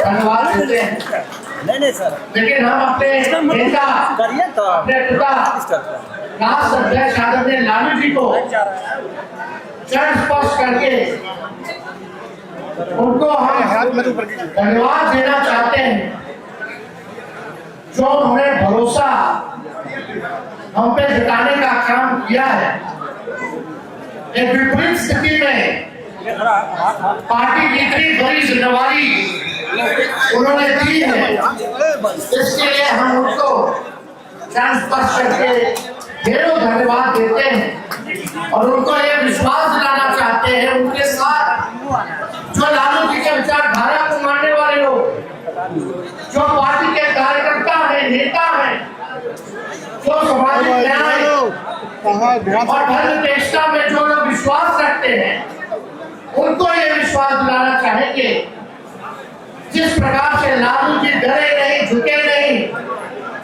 धन्यवाद देते हैं। नहीं सर, लेकिन हम अपने नेता करिए तो अपने पिता राष्ट्र अध्यक्ष आदरणीय लालू जी को चरण स्पर्श करके उनको हम धन्यवाद देना चाहते हैं, जो उन्होंने भरोसा हम पे जताने का काम किया है। एक विपरीत स्थिति में पार्टी की इतनी बड़ी जिम्मेवारी उन्होंने दी है, इसके लिए हम उनको चरण स्पर्श करके ढेरों धन्यवाद देते हैं और उनको ये विश्वास दिलाना चाहते हैं उनके साथ जो लालू जी के विचारधारा को मानने वाले लोग, जो पार्टी के कार्यकर्ता हैं, नेता हैं, जो सामाजिक न्याय और धर्म निष्ठा में जो लोग विश्वास रखते हैं, उनको ये विश्वास दिलाना चाहेंगे जिस प्रकार से लालू जी डरे नहीं, झुके नहीं,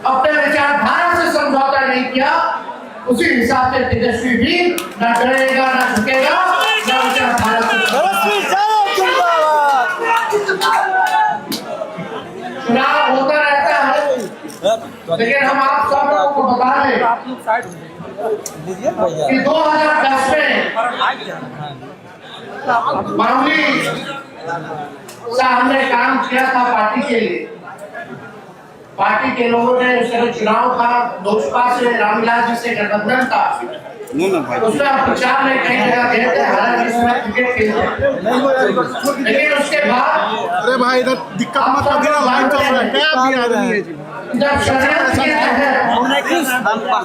अपने विचारधारा से समझौता नहीं किया, उसी हिसाब से तेजस्वी भी न डरेगा, न झुकेगा, न विचारधारा से। चुनाव होता रहता है, लेकिन हम आप सब लोगों को बता दें कि 2010 में मामूली सा हमने काम किया था पार्टी के लिए। पार्टी के लोगों ने उस समय चुनाव था, लोजपा से रामविलास जी से गठबंधन था, उसमें प्रचार में कई जगह गए थे, हालांकि इसमें क्रिकेट खेलते, लेकिन उसके बाद अरे भाई इधर दिक्कत मत करो, लाइन चल रहा है, क्या भी आ रही है जी। जब षड्यंत्र के तहत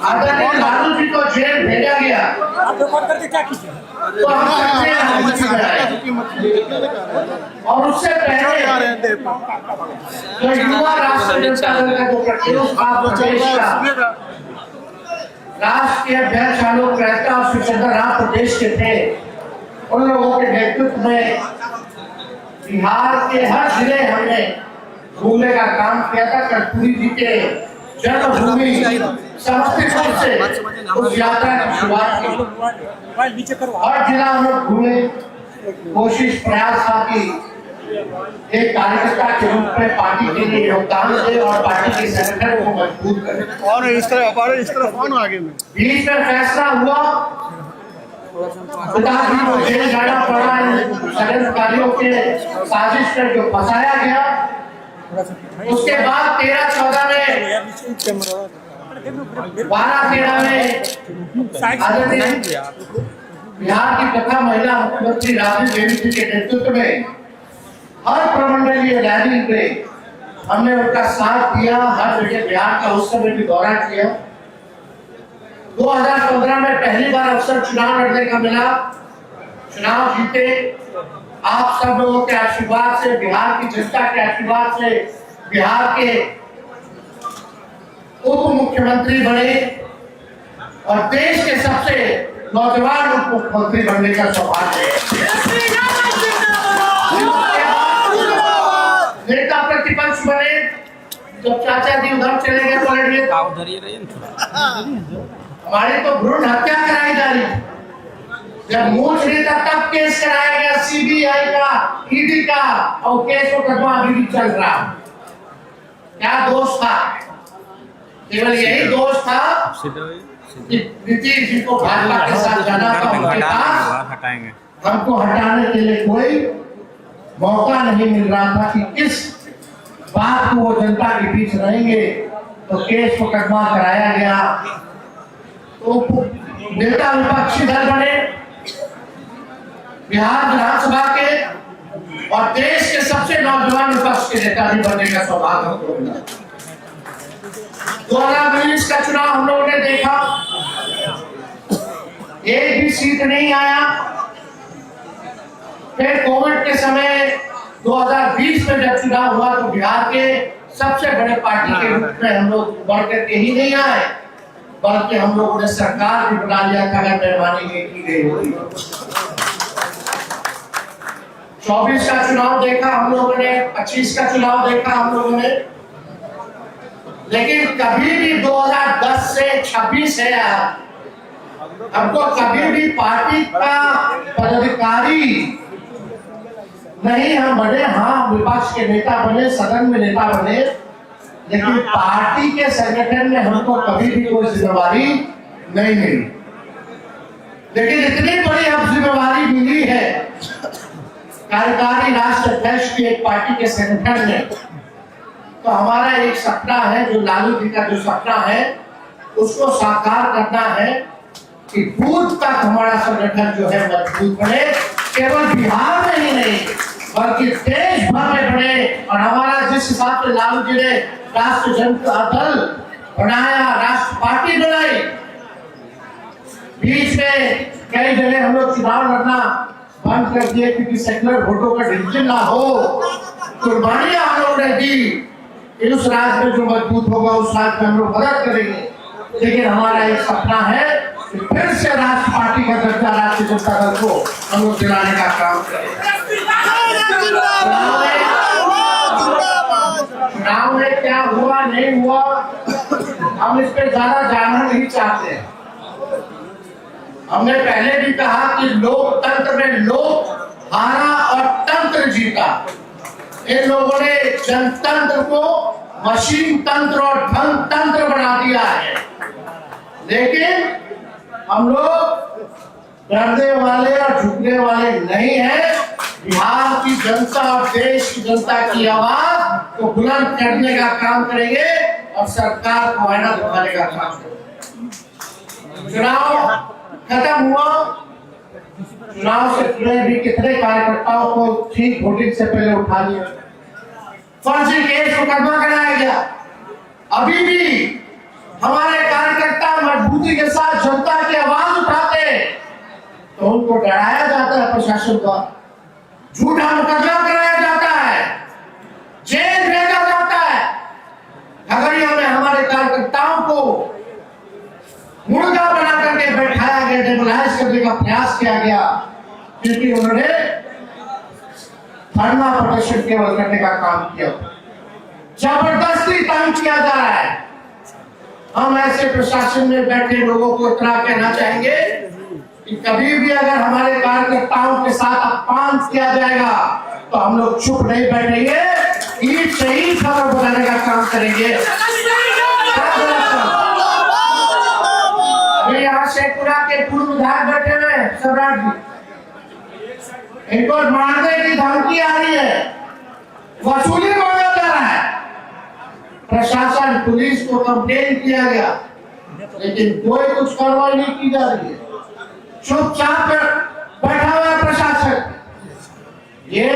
आदरणीय लालू जी को जेल भेजा गया, आप रिकॉर्ड करके क्या कीजिए तो हम और उससे पहले जो युवा राष्ट्रीय जनता दल का जो प्रदेश का राष्ट्रीय अध्यक्ष आलोक मेहता और शिवचंद्र राम प्रदेश के थे, उन लोगों के नेतृत्व में बिहार के हर जिले हमने घूमने का काम किया था। कर्पूरी जी के जन्मभूमि समस्तीपुर से उस यात्रा की शुरुआत की। हर जिला हम लोग घूमे, कोशिश प्रयास था कि एक कार्यकर्ता के रूप में पार्टी के लिए योगदान दे और पार्टी के संगठन को मजबूत करे। और इस तरफ कौन आगे में बीच में फैसला हुआ, पिताजी को जेल जाना पड़ा, षड्यंत्रकारियों के साजिश में जो फंसाया गया। उसके बाद 13-14 में 12-13 में बिहार की प्रथम महिला मुख्यमंत्री राबड़ी देवी जी के नेतृत्व में हर प्रमंडलीय रैली में हमने उनका साथ दिया, हर जगह बिहार का उस समय भी दौरा किया। 2015 में पहली बार अवसर चुनाव लड़ने का मिला, चुनाव जीते। आप सब लोगों के आशीर्वाद से, बिहार की जनता के आशीर्वाद से बिहार के उप मुख्यमंत्री बने और देश के सबसे नौजवान उप मुख्यमंत्री बनने का सौभाग्य है। नेता प्रतिपक्ष बने, जब चाचा जी उधर चले गए पलट गए, हमारी तो भ्रूण हत्या कराई जा रही, जब मूल नहीं था तब केस कराया गया सीबीआई का, ईडी का, और केस को मुकदमा अभी भी चल रहा। क्या दोष था? केवल यही दोष था कि नीतीश जी को भाजपा के साथ जाना था, उनके पास हमको हटाने के लिए कोई मौका नहीं मिल रहा था कि किस बात को वो जनता के बीच रहेंगे, तो केस मुकदमा कराया गया। तो नेता विपक्षी दल बने, बिहार विधानसभा के और देश के सबसे नौजवान विपक्ष के नेता भी बनने का सौभाग्य हमको मिला। 2019 का चुनाव हम लोगों ने देखा, एक भी सीट नहीं आया। फिर कोविड के समय 2020 में जब चुनाव हुआ तो बिहार के सबसे बड़े पार्टी के रूप में हम लोग बढ़ करके ही नहीं आए, बल्कि हम लोगों ने सरकार भी बना लिया था अगर मेहरबानी की गई होती। 24 का चुनाव देखा हम लोगों ने, 25 का चुनाव देखा हम लोगों ने, लेकिन कभी भी 2010 से 26 है हमको कभी भी पार्टी का पदाधिकारी नहीं हम बने, हाँ विपक्ष के नेता बने, सदन में नेता बने, लेकिन पार्टी के संगठन में हमको कभी भी कोई जिम्मेवारी नहीं मिली। लेकिन इतनी बड़ी अब जिम्मेवारी मिली है कार्यकारी राष्ट्र अध्यक्ष की एक पार्टी के संगठन में, तो हमारा एक सपना है, जो लालू जी का जो सपना है उसको साकार करना है कि बूथ तक हमारा संगठन जो है मजबूत बने, केवल बिहार में ही नहीं बल्कि देश भर में बने। और हमारा जिस हिसाब से लालू जी ने राष्ट्रीय जनता दल बनाया, राष्ट्र पार्टी बनाई, बीच में कई जगह हम लोग चुनाव लड़ना बंद कर दिए क्योंकि सेकुलर वोटों का डिवीजन ना हो, कुर्बानियां हम लोगों ने दी। उस राज्य में जो मजबूत होगा उस राज्य में हम लोग मदद करेंगे। लेकिन हमारा एक सपना है कि फिर से राष्ट्र पार्टी का दर्जा राष्ट्रीय जनता दल को हम लोग दिलाने का काम करें। चुनाव में क्या हुआ नहीं हुआ हम इस पे ज्यादा जानना नहीं चाहते। हमने पहले भी कहा कि लोकतंत्र में लोक हारा और तंत्र जीता। इन लोगों ने जनतंत्र को मशीन तंत्र और धन तंत्र बना दिया है। लेकिन हम लोग डरने वाले और झुकने वाले नहीं हैं। बिहार की जनता और देश की जनता की आवाज को बुलंद करने का काम करेंगे और सरकार को आईना दिखाने का काम करेंगे। चुनाव खत्म हुआ, चुनाव से जुड़े भी कितने कार्यकर्ताओं को ठीक वोटिंग से पहले उठा लिया, फर्जी केस मुकदमा कराया गया। अभी भी हमारे कार्यकर्ता मजबूती के साथ जनता की आवाज उठाते तो उनको डराया जाता है प्रशासन द्वारा, झूठा मुकदमा कराया जाता है, जेल भेजा जाता है। खगड़िया में हमारे कार्यकर्ताओं को मुर्गा बना करके बैठाया गया, डेमोलाइज करने का प्रयास किया गया क्योंकि उन्होंने धरना प्रदर्शन केवल करने का काम किया। जबरदस्ती तंग किया जा रहा है। हम ऐसे प्रशासन में बैठे लोगों को इतना कहना चाहेंगे कि कभी भी अगर हमारे कार्यकर्ताओं के साथ अपमान किया जाएगा तो हम लोग चुप नहीं बैठेंगे, ईट से ही खबर बनाने का काम करेंगे। अभी यहाँ शेखपुरा के पूर्व विधायक बैठे हुए सम्राट जी, इनको मारने की धमकी आ रही है, वसूली मांगा जा रहा है। प्रशासन पुलिस को कंप्लेन किया गया लेकिन कोई कुछ कार्रवाई नहीं की जा रही है, चुपचाप बैठा हुआ है प्रशासन। ये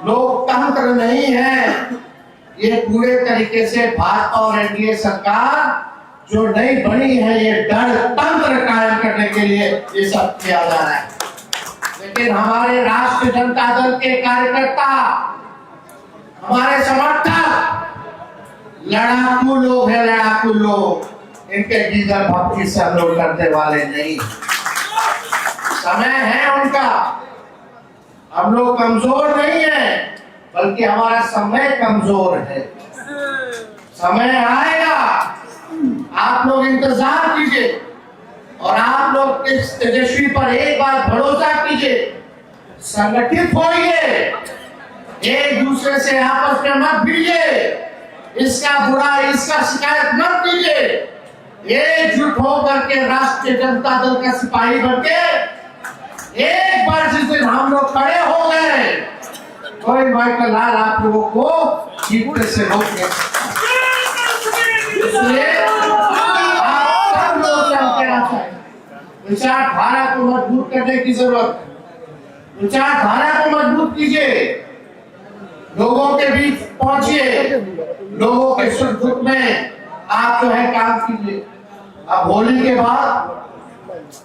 लोकतंत्र नहीं है, ये पूरे तरीके से भाजपा और एनडीए सरकार जो नई बनी है ये डर तंत्र कायम करने के लिए ये सब किया जा रहा है। लेकिन हमारे राष्ट्रीय जनता दल के कार्यकर्ता, हमारे समर्थक लड़ाकू लोग हैं, लड़ाकू लोग, इनके गीदड़ भक्ति से हम लोग करने वाले नहीं। समय है उनका, हम लोग कमजोर नहीं है बल्कि हमारा समय कमजोर है। समय आएगा, आप लोग इंतजार कीजिए और आप लोग इस तेजस्वी पर एक बार भरोसा कीजिए, संगठित होइए, एक दूसरे से आपस में मत भिड़िए, इसका बुरा इसका शिकायत मत कीजिए, एकजुट होकर के राष्ट्रीय जनता दल का सिपाही बनके एक बार जिस दिन हम लोग खड़े हो गए कोई माइकल लाल आप लोगों को जीतने से रोक नहीं सकता। इसलिए आप सब लोग कहना चाहिए, विचारधारा को मजबूत करने की जरूरत है। विचारधारा को मजबूत कीजिए, लोगों के बीच पहुंचिए, लोगों के सुख दुख में आप जो है काम कीजिए। अब होली के बाद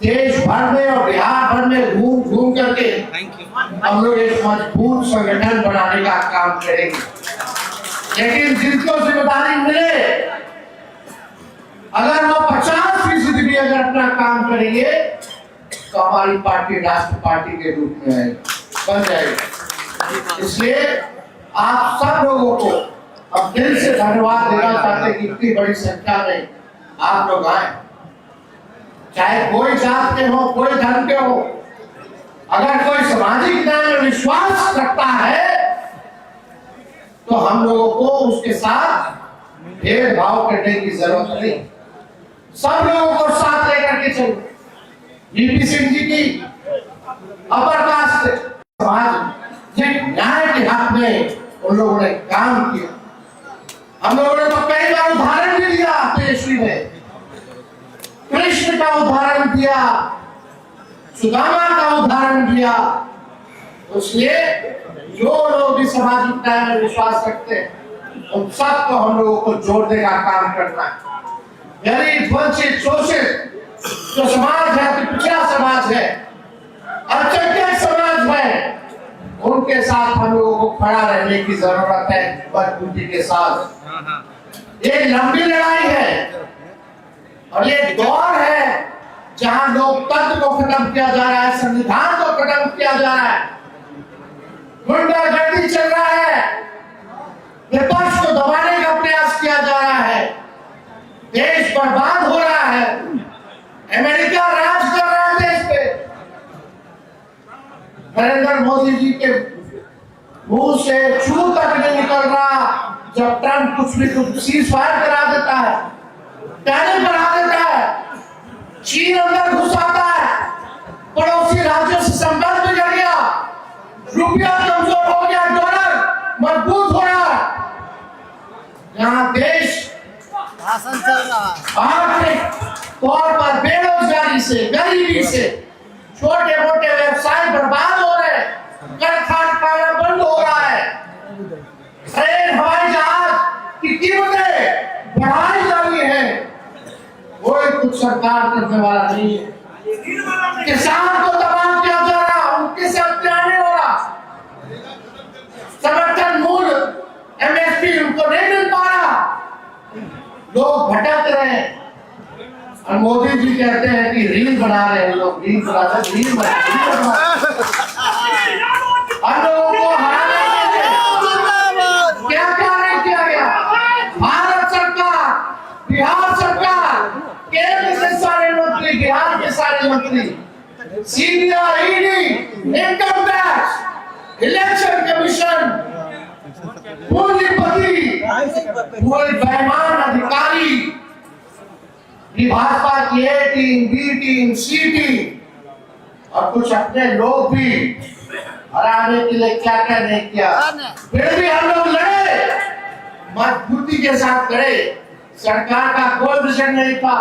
देश भर में और बिहार भर में घूम घूम करके हम लोग एक मजबूत संगठन बनाने का काम करेंगे। लेकिन जिनको जिम्मेदारी मिले अगर वो 50% भी अगर अपना काम करेंगे तो हमारी पार्टी राष्ट्र पार्टी के रूप में बन जाएगी। इसलिए आप सब लोगों को अब दिल से धन्यवाद देना चाहते कि इतनी बड़ी संख्या में आप लोग आए। चाहे कोई जात के हो, कोई धर्म के हो, अगर कोई सामाजिक न्याय में विश्वास रखता है तो हम लोगों को उसके साथ भेदभाव करने की जरूरत नहीं, सब लोगों को साथ लेकर के चलो। वीपी सिंह जी की अपर कास्ट सामाजिक न्याय के हक में उन लोगों ने काम किया। हम लोगों ने तो कई बार उदाहरण भी दिया, पेशवी में कृष्ण का उदाहरण दिया, सुदामा का उदाहरण दिया। इसलिए जो लोग भी सामाजिक न्याय में विश्वास रखते हैं उन सबको हम लोगों को जोड़ने का काम करना है। गरीब, वंचित, शोषित जो समाज है, पिछड़ा समाज है, अल्पसंख्यक समाज है, उनके साथ हम लोगों को खड़ा रहने की जरूरत है, मजबूती के साथ। ये लंबी लड़ाई है और ये दौर है जहां लोकतंत्र को खत्म किया जा रहा है, संविधान को खत्म किया जा रहा है, गुंडागर्दी चल रहा है, विपक्ष को दबाने का प्रयास किया जा रहा है, देश बर्बाद हो रहा है, अमेरिका राज कर रहा है देश पे। नरेंद्र मोदी जी के मुंह से छू तक नहीं निकल रहा जब ट्रंप कुछ सीज फायर करा देता है, टैरिफ बढ़ा देता है, चीन अंदर घुस आता है, पड़ोसी राज्यों से संबंध बिगड़ गया, रुपया कमजोर हो गया, डॉलर मजबूत हो रहा, यहाँ देश शासन चल रहा आर्थिक तौर पर बेरोजगारी से, गरीबी से, छोटे मोटे व्यवसाय बर्बाद हो रहे हैं, कारखाना बंद हो रहा है, ट्रेन, हवाई जहाज की कीमतें बढ़ाई जा रही है, कोई कुछ सरकार करने वाला नहीं है। किसान को दबाव किया जा रहा, उनके साथ नहीं हो रहा, समर्थन मूल्य एमएसपी उनको नहीं मिल पा रहा, लोग भटक रहे हैं। और मोदी जी कहते हैं कि रील बना रहे हैं, लोग रील बना रहे हैं, रील बना हम लोगों को हराने के लिए क्या क्या नहीं किया गया। भारत सरकार, बिहार सरकार, केंद्र के सारे मंत्री, बिहार के सारे मंत्री, CBI, ED, income tax, election commission, पूंजीपति, कोई बेईमान अधिकारी, भाजपा की ए टीम, बी टीम, सी टीम और कुछ अपने लोग भी हराने के लिए क्या क्या नहीं किया, फिर भी हम लोग लड़े, मजबूती के साथ लड़े। सरकार का कोई विजन नहीं था,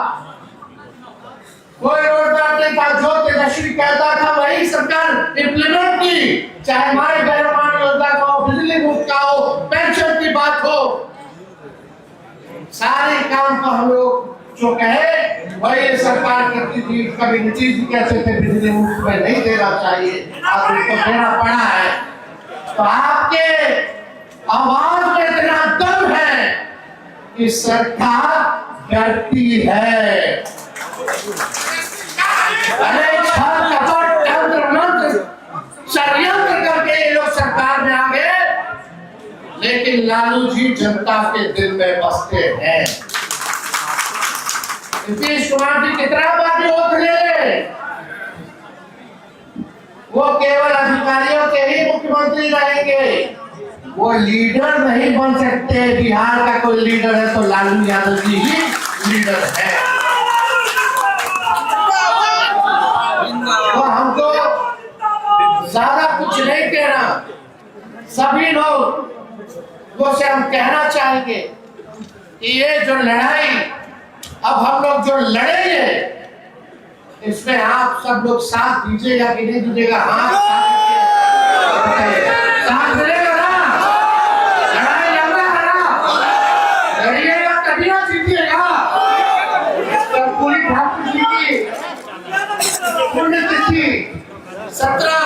कोई रोडमैप नहीं था, जो तेजस्वी कहता था वही सरकार इंप्लीमेंट की, चाहे हमारे गैरमान योजना का हो, बिजली मुफ्त का हो, पेंशन की बात हो, सारे काम को हम लोग जो कहे वही सरकार करती थी। कभी नीतीश जी कहते थे बिजली मुफ्त में नहीं देना चाहिए, आप उनको देना पड़ा है। तो आपके आवाज में इतना दम है कि सरकार डरती है। अरे छल कपट तंत्र मंत्र षड्यंत्र करके ये लोग सरकार में आ गए, लेकिन लालू जी जनता के दिल में बसते हैं। नीतीश कुमार जी कितना बार वोट ले, वो केवल अधिकारियों के ही मुख्यमंत्री रहेंगे, वो लीडर नहीं बन सकते। बिहार का कोई लीडर है तो लालू यादव जी ही लीडर है। तो हमको ज्यादा कुछ नहीं कहना, सभी लोग से हम कहना चाहेंगे कि ये जो लड़ाई अब हम लोग जो लड़ेंगे इसमें आप सब लोग साथ दीजिएगा कि नहीं दीजिएगा? हाँ, साथ मिलेगा ना? लड़ाई लड़ना है ना? लड़िएगा तभी ना जीतिएगा। पूरी ठाकुर जी की पुण्यतिथि 17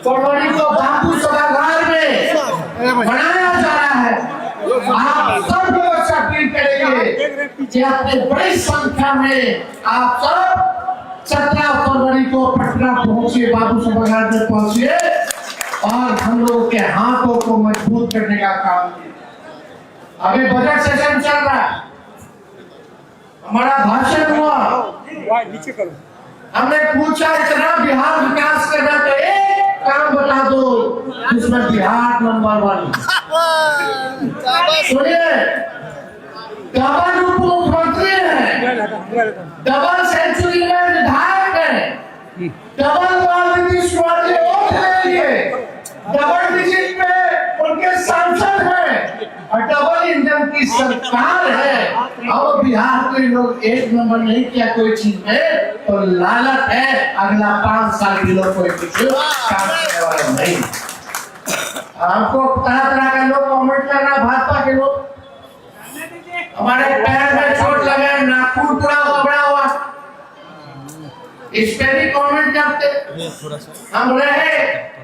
फरवरी को बापू सभागार में मनाया जा रहा है। आप सब लोग अपील करेंगे कि अपने बड़ी संख्या में आप सब 17 फरवरी को पटना पहुंचिए, बापू सभागार में पहुंचिए और हम लोगों के हाथों को मजबूत करने का काम कीजिए। अभी बजट सेशन चल रहा है हमारा भाषण हुआ, नीचे करो। हमने पूछा इतना बिहार विकास करना तो एक काम बता दो जिसमें बिहार नंबर 1। सुनिए, डबल उप मुख्यमंत्री है, डबल सेंचुरी में विधायक है, डबल डबल डिजिट में उनके सांसद हैं और डबल इंजन की सरकार है। और बिहार के लोग एक नंबर नहीं किया कोई चीज में तो लालच है अगला 5 साल के लोग कोई कुछ काम करने वाला नहीं। हमको तरह तरह का लोग कमेंट कर रहा, भाजपा के लोग हमारे पैर में चोट लगे, नाखून पूरा उबड़ा हुआ, इस पे भी कमेंट करते। हम रहे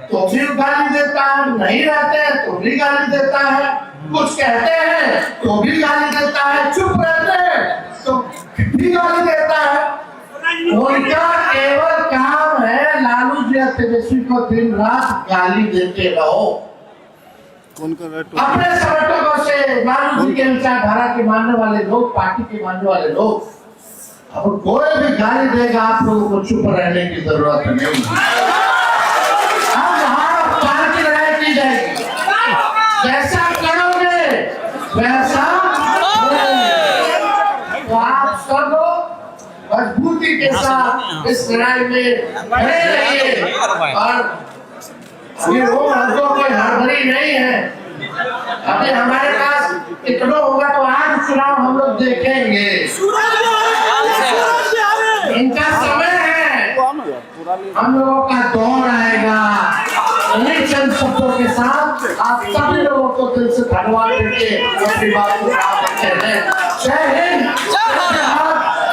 तो भी गाली देता है, नहीं रहते हैं तो भी गाली देता है, कुछ कहते हैं तो भी गाली देता है, चुप रहते हैं तो भी गाली देता है। उनका केवल काम है लालू जी तेजस्वी को दिन रात गाली देते रहो। अपने समर्थकों से लालू जी के विचारधारा के मानने वाले लोग, पार्टी के मानने वाले लोग, अब कोई भी गाली देगा आप लोगों को चुप रहने की जरूरत नहीं। अब वहां पार्टी लड़ाई की जाएगी, जैसा करोगे वैसा तो आप सब लोग मजबूती के साथ इस लड़ाई में खड़े रहिए। और अभी वो हमको कोई हड़बड़ी नहीं है, अभी हमारे पास टिकटों होगा तो आज चुनाव हम लोग देखेंगे। इनका समय है, हम लोगों का दौर आएगा। इन्हीं चंद शब्दों के साथ आप सभी लोगों को दिल से धन्यवाद देके अपनी बात को कहते हैं। जय हिंद,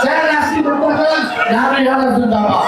जय राष्ट्रीय जनता दल, जिंदाबाद।